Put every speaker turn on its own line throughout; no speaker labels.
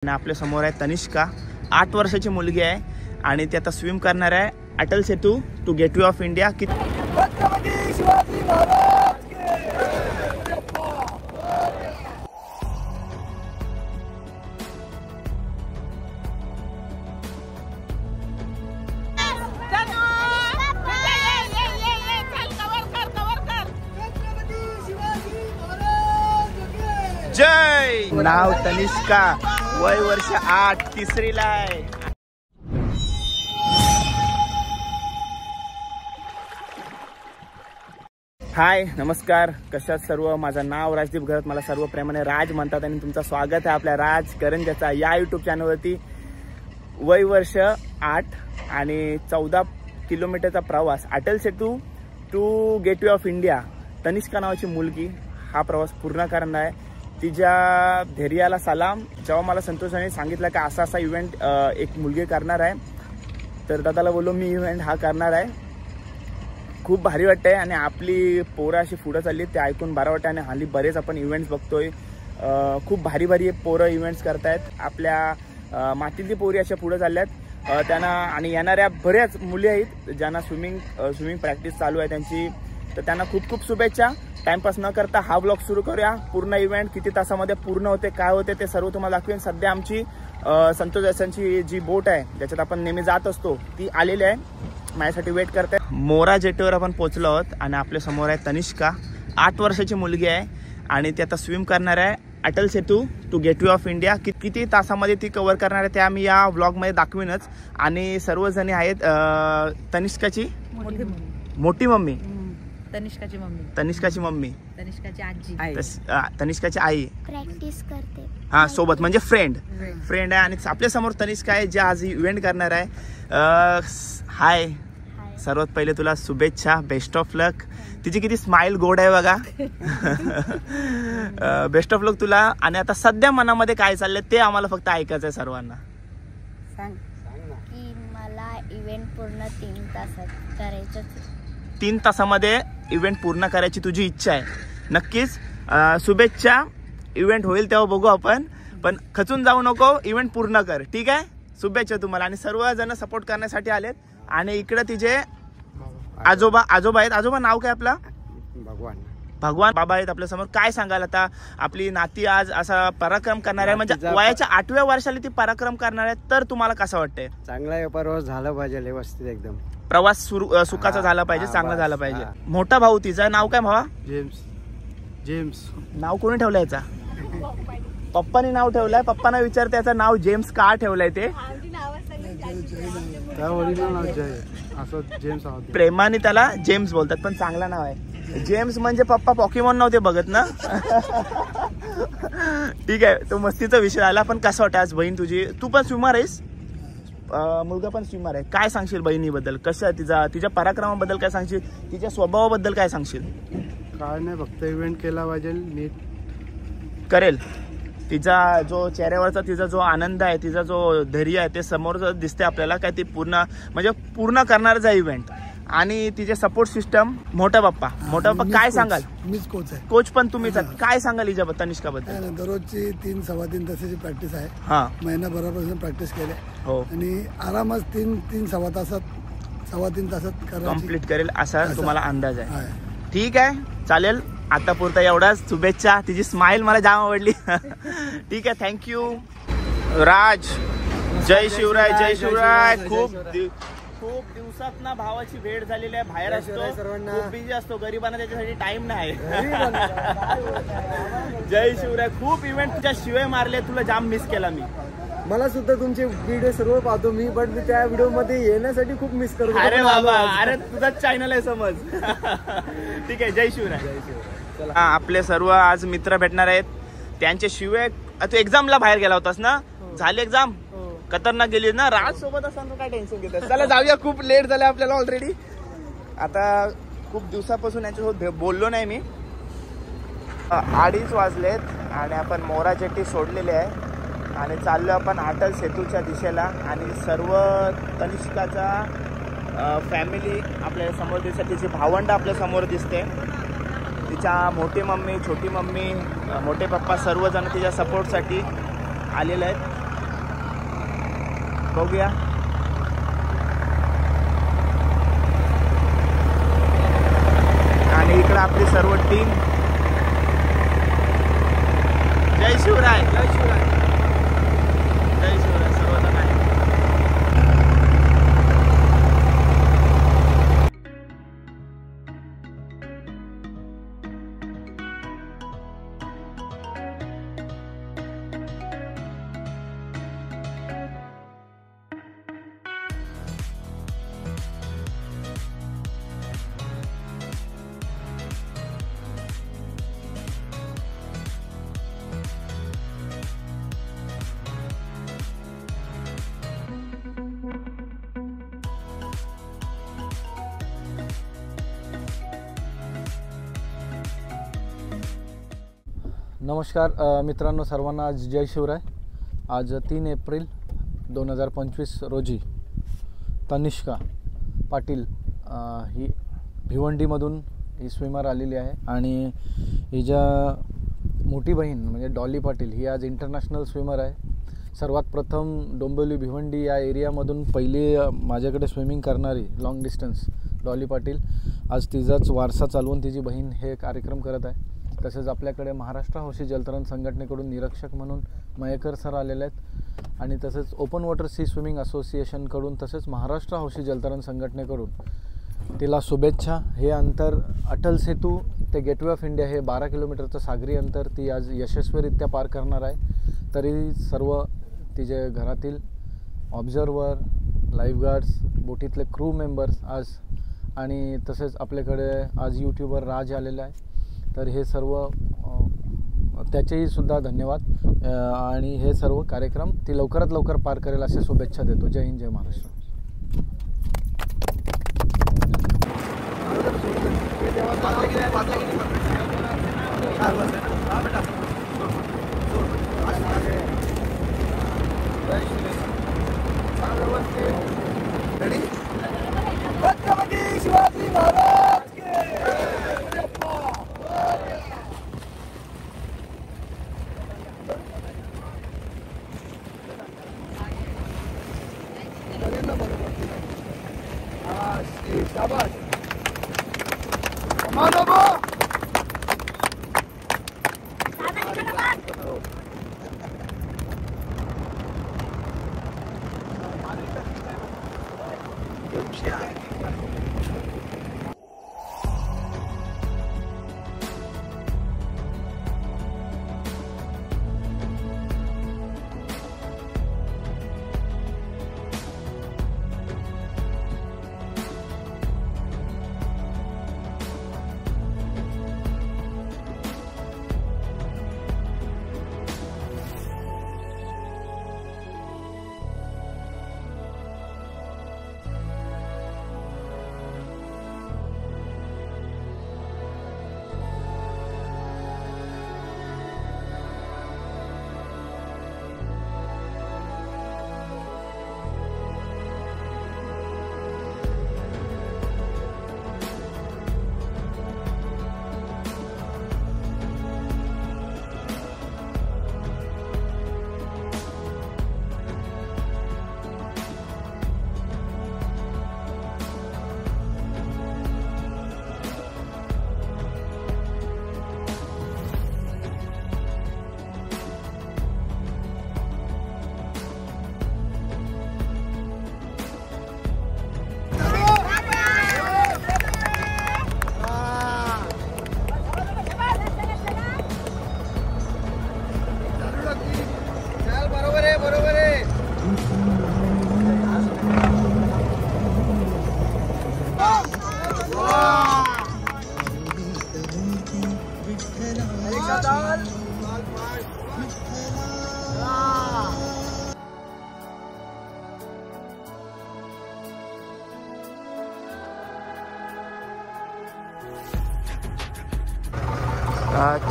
आणि आपल्या समोर आहे तनिष्का, 8 वर्षाची मुलगी आहे आणि ती आता स्विम करणार आहे Atal Setu to gateway of India. जय. नाव तनिष्का, वय वर्ष 8, तिसरीला आहे. हाय, नमस्कार, कशात सर्व. माझं नाव राजदीप घरत, मला सर्व प्रेमाने राज म्हणतात आणि तुमचं स्वागत आहे आपल्या राज करंजाचा या यूट्यूब चॅनलवरती. वय वर्ष 8 आणि 14 किलोमीटरचा प्रवास Atal Setu to gateway of India. Tanishka नावाची मुलगी हा प्रवास पूर्ण करणार आहे. तिच्या धैर्याला सलाम. जेव्हा मला संतोषाने सांगितलं की असा इव्हेंट एक मुलगी करणार आहे, तर दादाला बोललो मी इव्हेंट हा करणार आहे. खूप भारी वाटतंय आणि आपली पोरं अशी पुढं चालली ते ऐकून बरं वाटतं. आणि हल्ली बरेच आपण इव्हेंट्स बघतोय, खूप भारी भारी पोरं इव्हेंट्स करतायत. आपल्या मातीतली पोरी अशा पुढं चालल्यात त्यांना. आणि येणाऱ्या बऱ्याच मुली आहेत ज्यांना स्विमिंग प्रॅक्टिस चालू आहे त्यांची, तर त्यांना खूप खूप शुभेच्छा. टाइमपास न करता हा ब्लॉग सुरू करूया. पूर्ण इव्हेंट किती तासामध्ये पूर्ण होते, काय होते ते सर्व तुम्हाला दाखवेन. सध्या आमची संतोष दासांची जी बोट आहे ज्याच्यात आपण नेहमी जात असतो ती आलेली आहे, माझ्यासाठी वेट करते. मोरा जेटीवर आपण पोहोचलो आहोत आणि आपल्या समोर आहे तनिष्का, 8 वर्षाची मुलगी आहे आणि ती आता स्विम करणार आहे Atal Setu to gateway of India. किती तासामध्ये ती कव्हर करणार आहे ते आम्ही या व्लॉगमध्ये दाखवीनच. आणि सर्वजणी आहेत तनिष्काची मोठी मम्मी,
तनिष्काची मम्मी,
तनिष्काची आजी, तनिष्काची आई
प्रॅक्टिस करते
हा सोबत, म्हणजे फ्रेंड आहे. आणि आपल्या समोर तनिष्का आहे जे आज इव्हेंट करणार आहे. हाय, सर्वात पहिले तुला शुभेच्छा, बेस्ट ऑफ लक. तिची किती स्माइल गोड आहे बघा. बेस्ट ऑफ लक तुला. आणि आता सध्या मनामध्ये काय चाललंय ते आम्हाला फक्त ऐकायचं आहे सर्वांना.
सांग की मला इव्हेंट पूर्ण 3 तासात करायचं.
3 तासामध्ये इव्हेंट पूर्ण करायची तुझी इच्छा आहे. नक्कीच शुभेच्छा. इव्हेंट होईल तेव्हा बघू आपण, पण खचून जाऊ नको, इव्हेंट पूर्ण कर, ठीक आहे. शुभेच्छा तुम्हाला. आणि सर्वजण सपोर्ट करण्यासाठी आलेत. आणि इकडे तिचे आजोबा आहेत. आजोबा नाव काय आपला? भगवान बाबा आहेत आपल्या समोर. काय सांगाल आता आपली नाती आज असा पराक्रम करणार आहे, म्हणजे वयाच्या 8व्या वर्षाला ती पराक्रम करणार आहे, तर तुम्हाला कसं वाटतंय?
चांगला प्रवास झाला पाहिजे, व्यवस्थित एकदम
प्रवास सुखाचा झाला पाहिजे, चांगला झाला पाहिजे. मोठा भाऊ तिचं नाव काय भावा?
जेम्स.
नाव कोणी ठेवलं याचा? पप्पानी नाव ठेवलंय. पप्पांना विचारते याचं नाव जेम्स का ठेवलंय ते. प्रेमाने त्याला जेम्स बोलतात, पण चांगला नाव आहे जेम्स. म्हणजे पप्पा पॉकीमॉन नव्हते बघत ना. ठीक आहे, तो मस्तीचा विषय आला. पण कसं वाटतं आज बहीण तुझी? तू पण स्विमर आहेस, मुलगा पण स्विमर आहे. काय सांगशील बहिणीबद्दल? कसं तिच्या पराक्रमाबद्दल काय सांगशील? तिच्या स्वभावाबद्दल काय सांगशील?
काय नाही, फक्त इव्हेंट केला पाहिजे, नीट
करेल. तिचा जो चेहऱ्यावरचा तिचा जो आनंद आहे, तिचा जो धैर्य आहे ते समोर दिसते आपल्याला. काय ती पूर्ण करणारच आहे इव्हेंट. आणि तिचे सपोर्ट सिस्टम मोठा पप्पा काय सांगाल?
मीच कोच आहे.
कोच पण तुम्हीच. काय सांगाल हिच्या तनिष्काबद्दल?
दररोजची 3-3.25 तासाची प्रॅक्टिस आहे.
हा,
महिनाभरापासून प्रॅक्टिस केली
हो.
आणि आरामात 3-3.25 तासात
कम्प्लीट करेल असा तुम्हाला अंदाज आहे. ठीक आहे, चालेल. आता पुरता एवढाच. शुभेच्छा. तिची स्माइल मला जाम आवडली. ठीक आहे, थँक्यू राज. जय शिवराय, जय शिवराय. खूप दिवसात ना भावाची भेट झालेली आहे. बाहेर असतो, खूप बिझी असतो, गरिबांना त्याच्यासाठी टाइम नाही. जय शिवराय. खूप इव्हेंट तुझ्या शिवाय मारले, तुला जाम मिस केला मी.
मला सुद्धा तुमचे व्हिडिओ सर्व पाहतो मी, पण त्या व्हिडिओ मध्ये येण्यासाठी खूप मिस करतो.
अरे बाबा, अरे तुझाच चॅनल आहे समज. ठीक आहे, जय शिवराय. आपले सर्व आज मित्र भेटणार आहेत. त्यांच्या शिवाय तू एक्झामला बाहेर गेला होतास ना? झाली एक्झाम? खतरनाक गेली ना? राज सोबत असताना काय टेन्शन घेतात? चला जाऊया, खूप लेट झालं आपल्याला ऑलरेडी. आता खूप दिवसापासून यांच्यासोबत बोललो नाही मी. 2:30 वाजलेत आणि आपण मोरा जेटी सोडलेले आहे आणि चाललो आपण अटल सेतूच्या दिशेला. आणि सर्व तनिष्काचा फॅमिली आपल्या समोर दिसते, तिची भावंड आपल्या समोर दिसते. तिच्या मोठी मम्मी, छोटी मम्मी, मोठे पप्पा सर्वजण तिच्या सपोर्टसाठी आलेले आहेत. बघूया. आणि इकडे आपली सर्व टीम. जय शिवराय. जय शिवराय. जय शिवराय सर्वजण आहे.
नमस्कार मित्रांनो, सर्वांना आज जय शिवराय. आज 3 एप्रिल 2025 रोजी तनिष्का पाटील ही भिवंडीमधून ही स्विमर आलेली आहे. आणि हिच्या मोठी बहीण म्हणजे डॉली पाटील ही आज इंटरनॅशनल स्विमर आहे. सर्वात प्रथम डोंबिवली भिवंडी या एरियामधून पहिली माझ्याकडे स्विमिंग करणारी लॉंग डिस्टन्स डॉली पाटील आज तिचाच वारसा चालवून तिची बहीण हे कार्यक्रम करत आहे. तसेच आपल्याकडे महाराष्ट्र हौशी जलतरण संघटनेकडून निरीक्षक म्हणून मयेकर सर आलेले आहेत. आणि तसेच ओपन वॉटर सी स्विमिंग असोसिएशनकडून तसेच महाराष्ट्र हौशी जलतरण संघटनेकडून तिला शुभेच्छा. हे अंतर अटल सेतू ते गेटवे ऑफ इंडिया हे 12 किलोमीटरचं सागरी अंतर ती आज यशस्वीरित्या पार करणार आहे. तरी सर्व तिचे घरातील ऑब्झर्वर, लाईफगार्ड्स, बोटीतले क्रू मेंबर्स आज आणि तसेच आपल्याकडे आज यूट्यूबर राज आलेला आहे. तर हे सर्व त्याचेही सुद्धा धन्यवाद. आणि हे सर्व कार्यक्रम ती लवकरात लवकर पार करेल असे शुभेच्छा देतो. जय हिंद, जय महाराष्ट्र.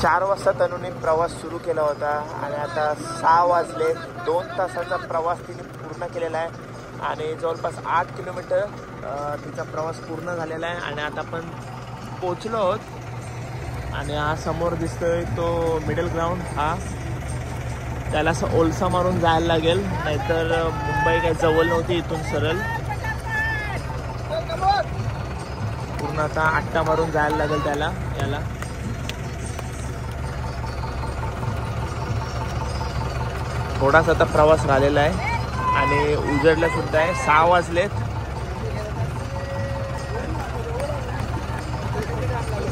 चार वाजता तनुने प्रवास सुरू केला होता आणि आता 6 वाजले. 2 तासाचा प्रवास तिने पूर्ण केलेला आहे आणि जवळपास 8 किलोमीटर तिचा प्रवास पूर्ण झालेला आहे. आणि आता आपण पोचलो आहोत आणि हा समोर दिसतोय तो मिडल ग्राउंड. हा त्याला असं ओलसा मारून जायला लागेल, नाहीतर मुंबई काही जवळ नव्हती इथून सरळ. पूर्ण आता आट्टा मारून जायला लागेल त्याला. याला थोडासा आता प्रवास राहिलेला आहे आणि उजडला सुद्धा आहे. 6 वाजलेत.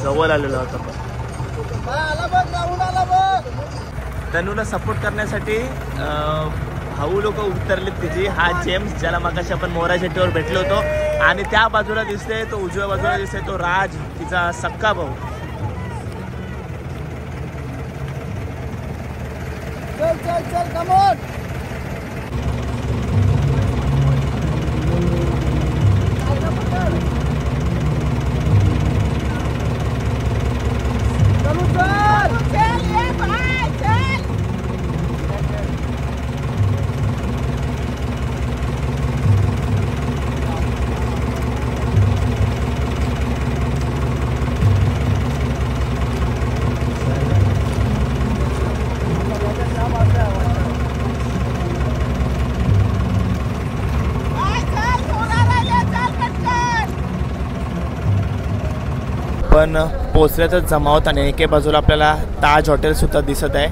जवळ आलेलो होता पण तनूला सपोर्ट करण्यासाठी भाऊ लोक उतरलेत तिची. हा जेम्स ज्याला मगाशी आपण मोरा शेट्टीवर भेटलो होतो, आणि त्या बाजूला दिसते तो, उजव्या बाजूला दिसते तो राज, तिचा सक्का भाऊ.
चल चल चल कम ऑन.
पण पोचल्यातच जमावत आणि एके बाजूला आपल्याला ताज हॉटेल सुद्धा दिसत आहे.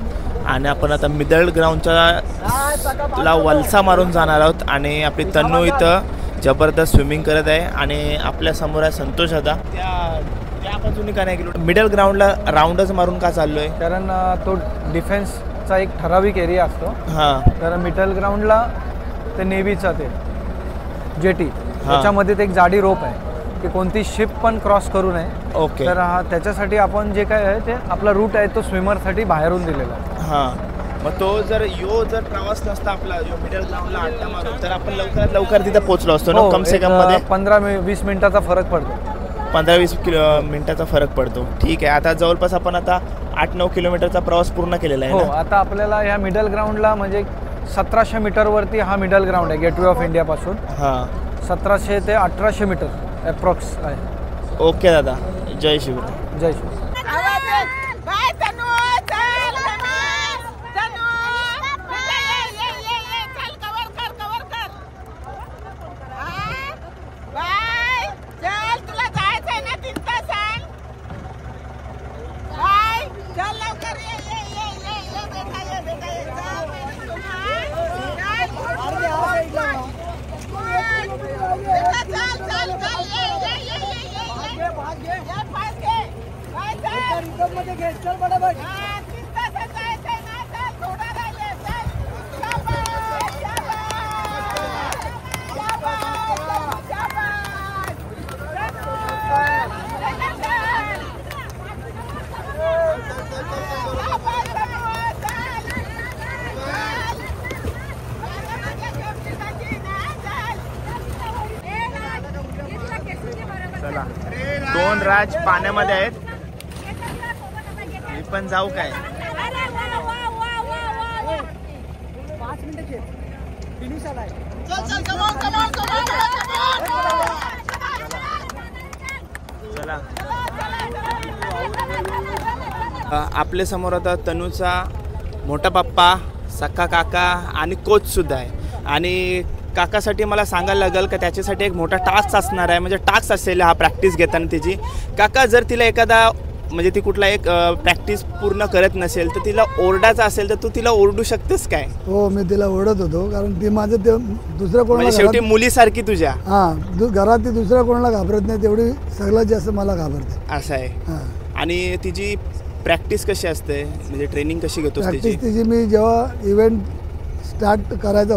आणि आपण आता मिडल ग्राउंडच्या वलसा मारून जाणार आहोत. आणि आपली तन्नू इथं जबरदस्त स्विमिंग करत आहे आणि आपल्या समोर आहे संतोष. आता त्या बाजूने का नाही गेलो, मिडल ग्राउंडला राऊंडच मारून का चाललोय?
कारण तो डिफेन्सचा एक ठराविक एरिया असतो.
हां,
तर मिडल ग्राउंडला ते नेव्हीचा ते जेटी, त्याच्यामध्ये ते एक जाडी रोप आहे की कोणती शिप पण क्रॉस करू नये.
ओके.
तर त्याच्यासाठी आपण जे काय आहे ते आपला रूट आहे तो स्विमरसाठी बाहेरून दिलेला आहे.
हां, मग तो जर प्रवास नसता आपला मिडल ग्राउंडला अड्डा मारून, तर आपण लवकरात लवकर तिथं पोहोचलो असतो ना. कम से कम मध्ये
15-20 मिनिटाचा फरक पडतो.
15-20 मिनिटाचा फरक पडतो. ठीक आहे. आता जवळपास आपण आता 8-9 किलोमीटरचा प्रवास पूर्ण केलेला आहे.
हो, आता आपल्याला ह्या मिडल ग्राउंडला म्हणजे 1700 मीटरवरती हा मिडल ग्राउंड आहे गेटवे ऑफ इंडियापासून.
हां,
1700 ते 1800 मीटर अप्रॉक्स आहे.
ओके दादा, जय शिवराय.
जय शिव.
चला, 2 राज पाण्यामध्ये आहेत. मी पण जाऊ काय? चला, आपल्या समोर आता तनूचा मोठा पप्पा, सक्का काका आणि कोच सुद्धा आहे. आणि काकासाठी मला सांगायला लागेल का त्याच्यासाठी एक मोठा टास्क असणार आहे, म्हणजे टास्क असेल हा प्रॅक्टिस घेताना तिची. काका, जर तिला एखादा म्हणजे ती कुठला एक प्रॅक्टिस पूर्ण करत नसेल तर तिला ओरडायचं असेल तर तू तिला ओरडू शकतेस काय?
हो, मी तिला ओरडत होतो कारण ती माझं ते दुसऱ्या कोणाला
म्हणजे शेवटी मुलीसारखी तुझ्या.
हां, घरात ती दुसऱ्या कोणाला घाबरत नाही, तेवढी सगळ्यात जास्त मला घाबरते.
असं आहे.
हां.
आणि तिची प्रॅक्टिस कशी असते, म्हणजे ट्रेनिंग कशी घेतोस तिची?
प्रॅक्टिस तिची मी जेव्हा इव्हेंट स्टार्ट करायचा,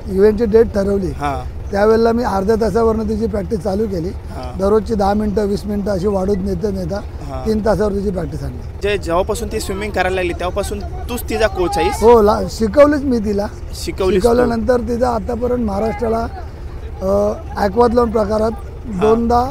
इव्हेंटची डेट ठरवली,
हां,
त्यावेळेला मी अर्ध्या तासावरनं तिची प्रॅक्टिस चालू केली. दररोजची 10 मिनिटं 20 मिनिटं अशी वाढून नेता 3 तासावर तिची प्रॅक्टिस आणली.
जेव्हापासून ती स्विमिंग करायला लागली तेव्हापासून तूच तिचा कोच आहेस?
हो, शिकवलीच मी तिला.
शिकवलीस?
शिकवल्यानंतर तिचा आतापर्यंत महाराष्ट्राला ॲक्वाथलॉन प्रकारात 2दा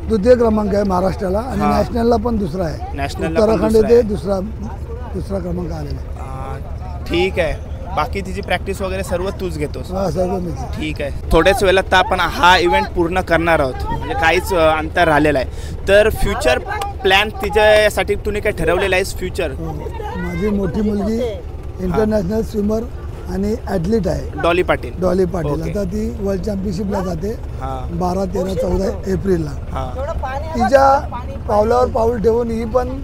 द्वितीय क्रमांक आहे महाराष्ट्राला, आणि नॅशनलला पण दुसरा आहे.
नॅशनलला
उत्तराखंड येथे दुसरा क्रमांक आलेला आहे.
ठीक आहे. बाकी तिची प्रॅक्टिस वगैरे सर्व तूच घेतोस?
सर्व मी.
ठीक आहे. थोड्याच वेळात तर आपण हा इव्हेंट पूर्ण करणार आहोत, म्हणजे काहीच अंतर राहिलेलं आहे. तर फ्युचर प्लॅन तिच्यासाठी तुम्ही काय ठरवलेलं आहेस? फ्युचर
माझी मोठी मुलगी इंटरनॅशनल स्विमर आणि ॲथलीट आहे
Dolly Patil.
Dolly Patil.
Okay.
आता ती वर्ल्ड चॅम्पियनशिपला जाते
हां
12, 13, 14 एप्रिलला.
हां
तिच्या पावलावर पाऊल ठेवून ही पण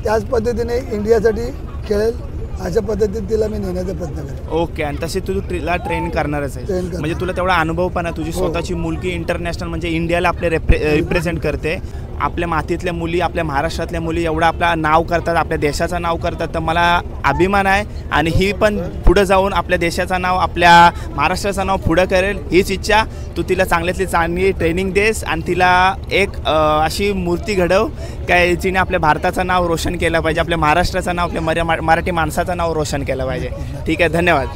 त्याच पद्धतीने इंडियासाठी खेळेल अशा पद्धतीने तिला मी नेण्याचा प्रयत्न करेन.
ओके. आणि तसे तू तिला ट्रेन करणारच आहे.
ट्रेन करणार.
म्हणजे तुला तेवढा अनुभव पण आहे. तुझी स्वतःची मुलगी इंटरनॅशनल म्हणजे इंडियाला आपले रिप्रेझेंट करते. आपल्या मातीतल्या मुली, आपल्या महाराष्ट्रातल्या मुली एवढं आपलं नाव करतात, आपल्या देशाचं नाव करतात. तर मला अभिमान आहे. आणि ही पण पुढं जाऊन आपल्या देशाचं नाव, आपल्या महाराष्ट्राचं नाव पुढं करेल हीच इच्छा. तू तिला चांगल्यातली चांगली ट्रेनिंग देस आणि तिला एक अशी मूर्ती घडव काय जिने आपल्या भारताचं नाव रोशन केलं पाहिजे, आपल्या महाराष्ट्राचं नाव, आपल्या मराठी माणसाचं नाव रोशन केलं पाहिजे. ठीक आहे, धन्यवाद.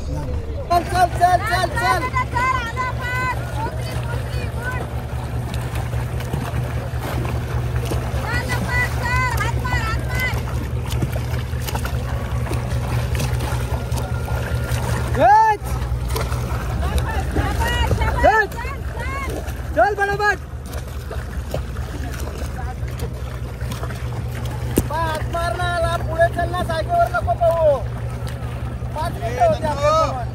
चल बरोबर हात मारणार पुढे चलना जागेवर नको पाहू. 5 मिनिटं होते आपल्यासमोर.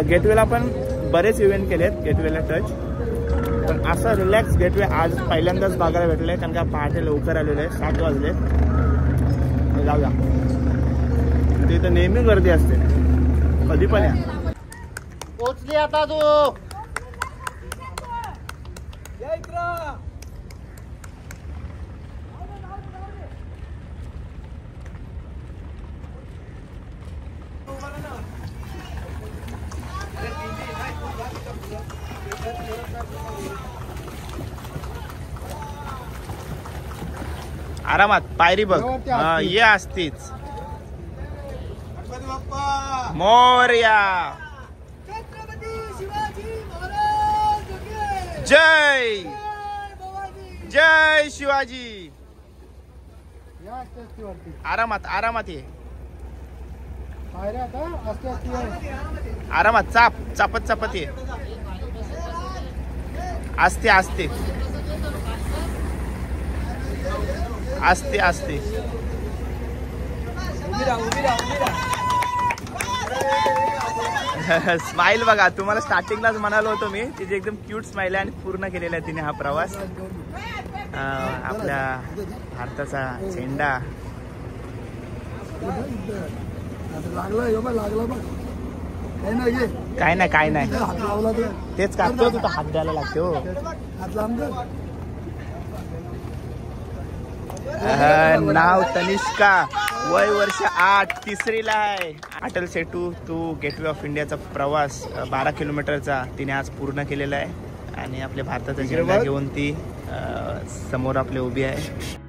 गेटवेला पण बरेच इव्हेंट केलेत, गेटवेला टच. पण असं रिलॅक्स गेटवे आज पहिल्यांदाच बघायला भेटलं आहे. कारण का पहाटे लवकर आलेलं आहे, 7 वाजले. जाऊया, तिथं नेहमी गर्दी असते, कधी पण या.
पोचली आता तू.
आरामात पायरी बघ. ये असतीच. मोरया. जय जय शिवाजी. आरामात आरामात ये. आरामात चापत चापत ये. असते असते असते असते. स्माइल बघा. तुम्हाला स्टार्टिंगलाच म्हणालो होतो मी, तिची एकदम क्यूट स्माइल आहे आणि पूर्ण केलेला आहे तिने हा प्रवास. आपल्या भारताचा झेंडा काय नाही काय नाही तेच काढतो. तू हात द्यायला लागते हो. नाव तनिष्का, वय वर्ष 8, तिसरीला आहे. Atal Setu to gateway of इंडियाचा प्रवास 12 किलोमीटरचा तिने आज पूर्ण केलेला आहे. आणि आपल्या भारताचा झेंडा घेऊन ती समोर आपले उभी आहे.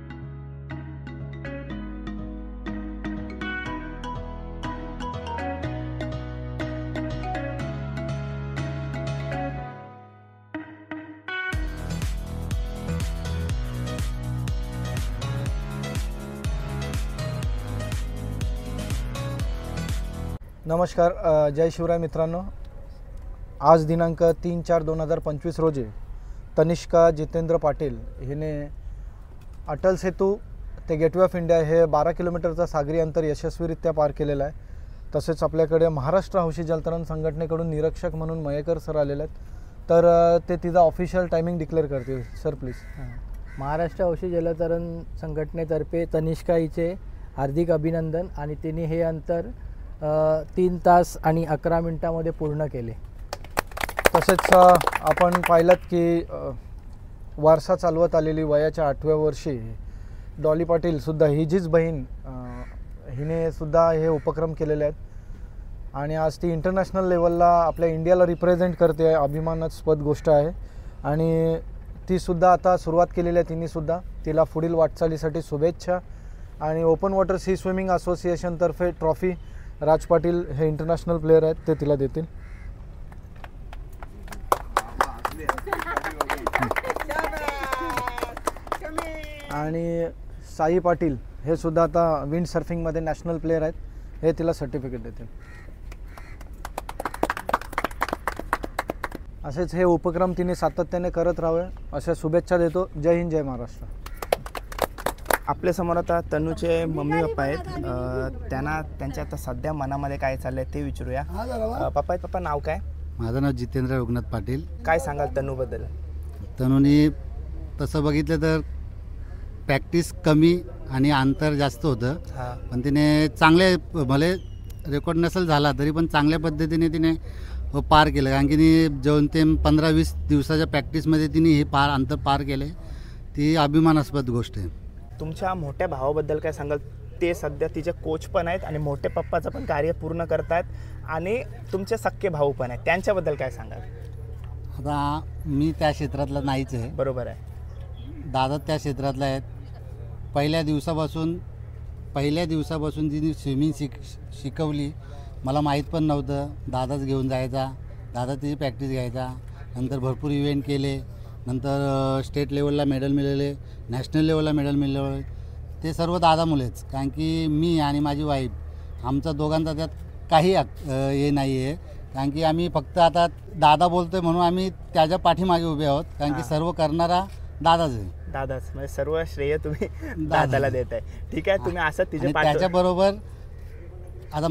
नमस्कार, जय शिवराय मित्रांनो. आज दिनांक 3/4/2025 रोजी तनिष्का जितेंद्र पाटील हिने अटल सेतू ते गेटवे ऑफ इंडिया हे 12 किलोमीटरचा सागरी अंतर यशस्वीरित्या पार केलेलं आहे. तसेच आपल्याकडे महाराष्ट्र हौशी जलतरण संघटनेकडून निरीक्षक म्हणून मयेकर सर आलेले आहेत. तर ते तिचा ऑफिशियल टायमिंग डिक्लेअर करतील. Sir please.
महाराष्ट्र हौशी जलतरण संघटनेतर्फे तनिष्का हिचे हार्दिक अभिनंदन. आणि तिने हे अंतर 3 तास आणि 11 मिनिटांमध्ये पूर्ण केले.
तसेच आपण पाहिलं की वारसा चालवत आलेली वयाच्या 8व्या वर्षी डॉली पाटील सुद्धा हिचीच बहीण हिने सुद्धा हे उपक्रम केलेले आहेत. आणि आज ती इंटरनॅशनल लेवलला आपल्या इंडियाला रिप्रेझेंट करते. अभिमानास्पद गोष्ट आहे. आणि तीसुद्धा आता सुरुवात केलेली आहे तिनेसुद्धा. तिला पुढील वाटचालीसाठी शुभेच्छा. आणि ओपन वॉटर सी स्विमिंग असोसिएशनतर्फे ट्रॉफी राज पाटील हे इंटरनॅशनल प्लेयर आहेत, ते तिला देतील. आणि साई पाटील हे सुद्धा आता विंड सर्फिंगमध्ये नॅशनल प्लेयर आहेत, हे तिला सर्टिफिकेट देतील. असेच हे उपक्रम तिने सातत्याने करत राहावे अशा शुभेच्छा देतो. जय हिंद, जय महाराष्ट्र.
आपल्या समोर आता तनूचे मम्मी पप्पा आहेत. त्यांना त्यांच्या आता सध्या मनामध्ये काय चाललंय ते विचारूया. पप्पा नाव काय?
माझं नाव जितेंद्र रघुनाथ पाटील.
काय सांगाल तनूबद्दल?
तनूने तसं बघितलं तर प्रॅक्टिस कमी आणि अंतर जास्त होतं, पण तिने चांगले, भले रेकॉर्ड नसेल झाला तरी पण चांगल्या पद्धतीने तिने पार केलं. कारण की जेवण ते 15-20 दिवसाच्या प्रॅक्टिसमध्ये तिने हे अंतर पार केले. ती अभिमानास्पद गोष्ट आहे.
तुमच्या मोठ्या भावाबद्दल काय सांगाल? ते सध्या तिचे कोच पण आहेत आणि मोठे पप्पाचं पण कार्य पूर्ण करतात आणि तुमचे सख्खे भाऊ पण आहेत, त्यांच्याबद्दल काय सांगाल?
आता मी त्या क्षेत्रातला नाहीच आहे.
बरोबर आहे.
दादा त्या क्षेत्रातला आहेत. पहिल्या दिवसापासून तिने स्विमिंग शिकवली. मला माहीत पण नव्हतं. दादाच घेऊन जायचा, दादा तिची प्रॅक्टिस घ्यायचा. नंतर भरपूर इव्हेंट केले, नंतर स्टेट लेवलला मेडल मिळाले, नॅशनल लेवलला मेडल मिळाले. ते सर्व दादामुळेच. कारण की मी आणि माझी वाईफ आमचा दोघांचा त्यात काही हे नाही आहे. कारण की आम्ही फक्त आता दादा बोलतोय म्हणून आम्ही त्याच्या पाठीमागे उभे आहोत. कारण की सर्व करणारा दादाच आहे.
दादाच म्हणजे सर्व श्रेय तुम्ही दादाला देताय. ठीक आहे. तुम्ही असं तिच्या
त्याच्याबरोबर आता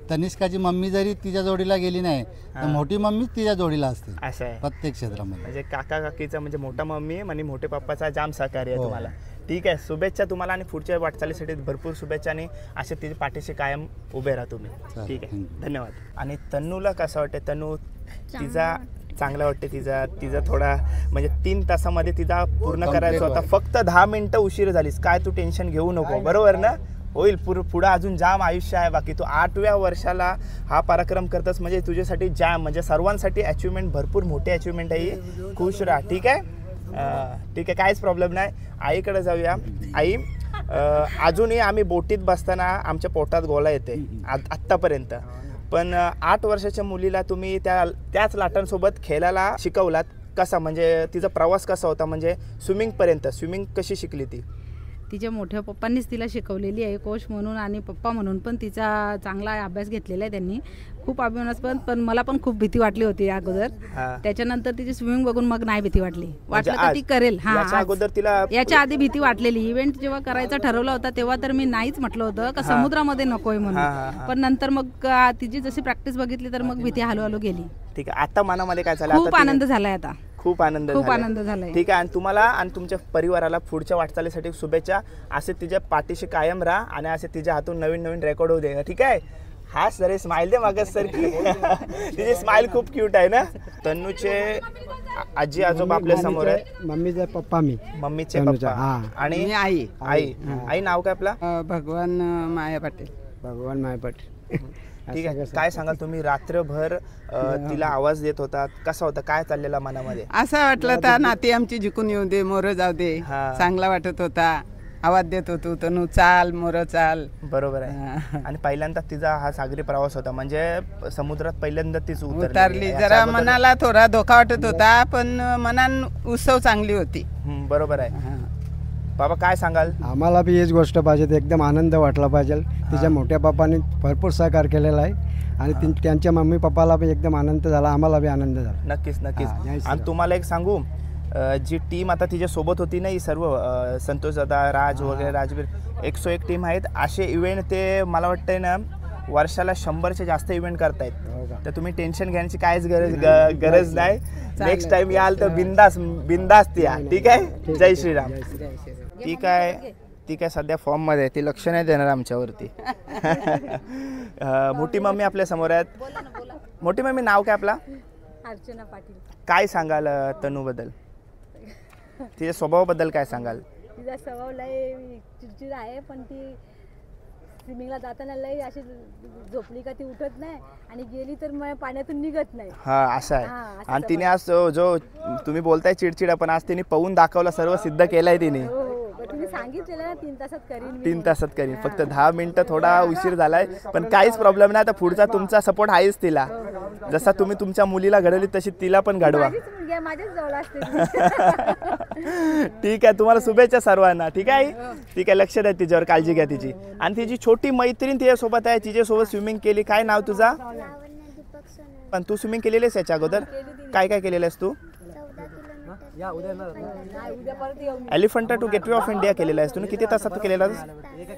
तनिष्काची मम्मी जरी तिच्या जोडीला गेली नाही तर मोठी मम्मीच तिच्या जोडीला असते.
असं आहे
प्रत्येक क्षेत्रामध्ये.
म्हणजे काका काकीचा म्हणजे मोठा मम्मी आणि मोठे पप्पाचा जाम सहकार्य आहे तुम्हाला. ठीक आहे. शुभेच्छा तुम्हाला आणि पुढच्या वाटचालीसाठी भरपूर शुभेच्छा आणि असे तिच्या पाठीशी कायम उभे राहा तुम्ही. ठीक आहे. धन्यवाद. आणि तनूला कसं वाटते? तनू तिचा चांगला वाटते तिचा थोडा म्हणजे 3 तासामध्ये तिचा पूर्ण करायचा होता. फक्त 10 मिनिटं उशीर झालीस. काय तू टेन्शन घेऊ नको, बरोबर ना? होईल. पुढं अजून जाम आयुष्य आहे बाकी. तू 8व्या वर्षाला हा पराक्रम करतस म्हणजे तुझ्यासाठी जाम म्हणजे सर्वांसाठी अचिव्हमेंट, भरपूर मोठी अचिव्हमेंट आहे. खुश राहा. ठीक आहे. ठीक आहे. काहीच प्रॉब्लेम नाही. आईकडे जाऊया. आई, अजूनही आम्ही बोटीत बसताना आमच्या पोटात गोळा येते आत्तापर्यंत, पण 8 वर्षाच्या मुलीला तुम्ही त्याच लाटांसोबत खेळायला शिकवलात. कसा म्हणजे तिचा प्रवास कसा होता? म्हणजे स्विमिंग कशी शिकली ती?
तिच्या मोठ्या पप्पांनीच तिला शिकवलेली आहे. कोच म्हणून आणि पप्पा म्हणून पण तिचा चांगला अभ्यास घेतलेला आहे त्यांनी. खूप अभिमानास्पद. पण मला पण खूप भीती वाटली होती अगोदर. त्याच्यानंतर तिची स्विमिंग बघून मग नाही भीती वाटली. वाटलं तर ती करेल.
अगोदर तिला
याच्या आधी भीती वाटलेली. इव्हेंट जेव्हा करायचा ठरवला होता तेव्हा तर मी नाहीच म्हटलं होतं का समुद्रामध्ये नकोय म्हणून. पण नंतर मग तिची जशी प्रॅक्टिस बघितली तर मग भीती हळूहळू गेली.
ठीक आहे. आता मनामध्ये काय झालं?
खूप आनंद झालाय आता.
खूप आनंद
झालाय.
ठीक आहे. आणि तुम्हाला आणि तुमच्या परिवाराला पुढच्या वाटचालीसाठी शुभेच्छा. असे तिच्या पाठीशी कायम राहा आणि असे तिच्या हातून नवीन रेकॉर्ड होऊ दे. ठीक आहे. हा सर स्माइल दे मागच सर की तिची स्माइल खूप क्यूट आहे ना. तनूचे आजी आजोबा आपल्या समोर आहे.
मम्मीचे पप्पा,
मम्मीचे पप्पा आणि आई नाव काय आपला?
भगवान माया पाटील.
ठीक आहे. काय सांगाल तुम्ही? रात्रभर तिला आवाज देत होतात. कसा होता? काय चाललेला मनामध्ये?
असं वाटलं होता नाती आमची जिंकून येऊ दे, मोर जाऊ दे. चांगला वाटत होता. आवाज देत होतो तनू चाल मोर चाल.
बरोबर आहे. आणि पहिल्यांदा तिचा हा सागरी प्रवास होता म्हणजे समुद्रात पहिल्यांदा तीच
उतरली. जरा मनाला थोडा धोका वाटत होता पण मनान उत्सव चांगली होती.
बरोबर आहे. बाबा काय सांगाल?
आम्हाला बी हीच गोष्ट पाहिजे. एकदम आनंद वाटला पाहिजे. तिच्या मोठ्या पप्पांनी भरपूर सहकार्य केलेला आहे आणि त्यांच्या मम्मी पप्पाला बी एकदम आनंद झाला. आम्हाला बी आनंद झाला.
नक्कीच. आणि तुम्हाला एक सांगू, जी टीम आता तिच्या सोबत होती ना ही सर्व संतोष दादा, राज वगैरे, राजवीर, 101 टीम आहेत. असे इव्हेंट ते मला वाटतंय ना वर्षाला 100च्या जास्त इव्हेंट करतायत. तर तुम्ही टेन्शन घ्यायची काहीच गरज नाही. नेक्स्ट टाइम याल तर बिंदास्त या. ठीक आहे. जय श्रीराम. ठीक आहे. ती काय सध्या फॉर्म मध्ये ती लक्ष नाही देणार आमच्यावरती. मोठी मम्मी आपल्या समोर आहेत. मोठी मम्मी नाव काय आपला?
अर्चना पाटील.
काय सांगाल तनू बद्दल? तिच्या स्वभावाबद्दल काय सांगाल?
तिचा स्वभाव लय चिडचिड आहे पण ती स्विमिंगला जाताना लय अशी झोपली का ती उठत नाही आणि गेली तर मग पाण्यातून निघत नाही.
असं आहे. आणि तिने आज जो तुम्ही बोलताय चिडचिड पण आज तिने पळून दाखवला. सर्व सिद्ध केलंय तिने.
तुम्ही सांगितलेलं ना 3
तासात करीन. फक्त 10 मिनिटं थोडा उशीर झालाय पण काहीच प्रॉब्लेम नाही. आता पुढचा तुमचा सपोर्ट आहेच तिला. जसा तुम्ही तुमच्या मुलीला घडवली तशी तिला पण घडवा.
माझीच मुलगी आहे, माझ्याच जवळ असते
ठीक आहे, तुम्हाला शुभेच्छा सर्वांना. ठीक आहे, ठीक आहे, लक्ष द्या तिच्यावर, काळजी घ्या तिची. आणि तिची छोटी मैत्रीण तिच्यासोबत आहे, तिच्यासोबत स्विमिंग केली. काय नाव तुझा? पण तू स्विमिंग केलेली आहेस याच्या अगोदर? काय काय केलेलं आहेस तू? Elephanta to gateway of India केलेला आहेस तुम्ही. किती तासात केलेला?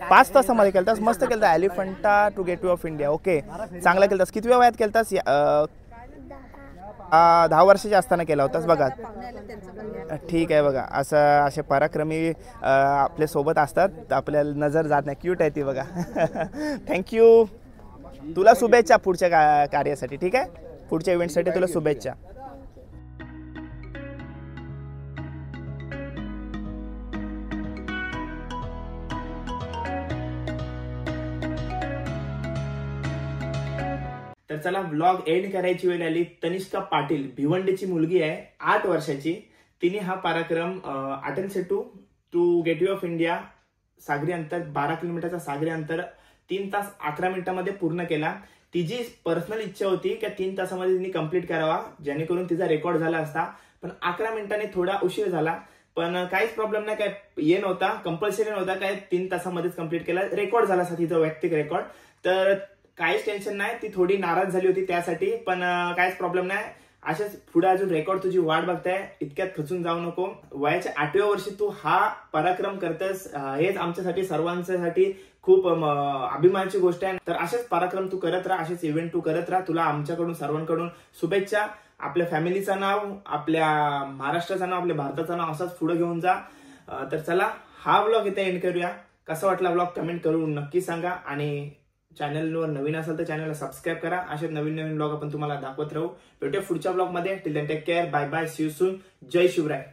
5 तासामध्ये केलतास. मस्त केलता Elephanta to gateway of India. Okay, चांगला केलतास. किती वयात केलतास? 10 वर्षाच्या असताना केला होतास बघा. ठीक आहे बघा, असं असे पराक्रमी आपल्या सोबत असतात, आपल्याला नजर जात नाही. क्यूट आहे ती बघा. थँक्यू. तुला शुभेच्छा पुढच्या कार्यासाठी. ठीक आहे, पुढच्या इव्हेंटसाठी तुला शुभेच्छा. तर चला, व्लॉग एंड करायची वेळ आली. तनिष्का पाटील भिवंडीची मुलगी आहे, 8 वर्षाची. तिने हा पराक्रम अटेन्सेटू टू गेटवे ऑफ इंडिया सागरी अंतर 12 किलोमीटरचा सागरी अंतर 3 तास 11 मिनिटांमध्ये पूर्ण केला. तिची पर्सनल इच्छा होती की 3 तासामध्ये तिने कंप्लीट करावा, जेणेकरून तिचा रेकॉर्ड झाला असता. पण 11 मिनिटांनी थोडा उशीर झाला. पण काहीच प्रॉब्लेम नाही, काय ये नव्हता, कंपल्सरी नव्हता, काय 3 तासामध्येच कंप्लीट केला. रेकॉर्ड झाला असा तिचा वैयक्तिक रेकॉर्ड. तर काहीच टेन्शन नाही. ती थोडी नाराज झाली होती त्यासाठी, पण काहीच प्रॉब्लेम नाही. अशाच पुढे अजून रेकॉर्ड तुझी वाट बघताय. इतक्यात खचून जाऊ नको. वयाच्या 8व्या वर्षी तू हा पराक्रम करतेस, हेच आमच्यासाठी सर्वांसाठी खूप अभिमानाची गोष्ट आहे. तर असेच पराक्रम तू करत राहा, असेच इव्हेंट तू करत राहा. तुला आमच्याकडून सर्वांकडून शुभेच्छा. आपल्या फॅमिलीचं नाव, आपल्या महाराष्ट्राचं नाव, आपल्या भारताचं नाव असंच पुढे घेऊन जा. तर चला, हा व्लॉग इथे एंड करूया. कसा वाटला व्लॉग कमेंट करून नक्की सांगा. आणि चॅनलवर नवीन असेल तर चॅनलला सबस्क्राईब करा. असे नवीन व्लॉग आपण तुम्हाला दाखवत राहू. भेटूया पुढच्या व्लॉग मध्ये. Till then take care, bye bye, see you soon. जय शिवराय.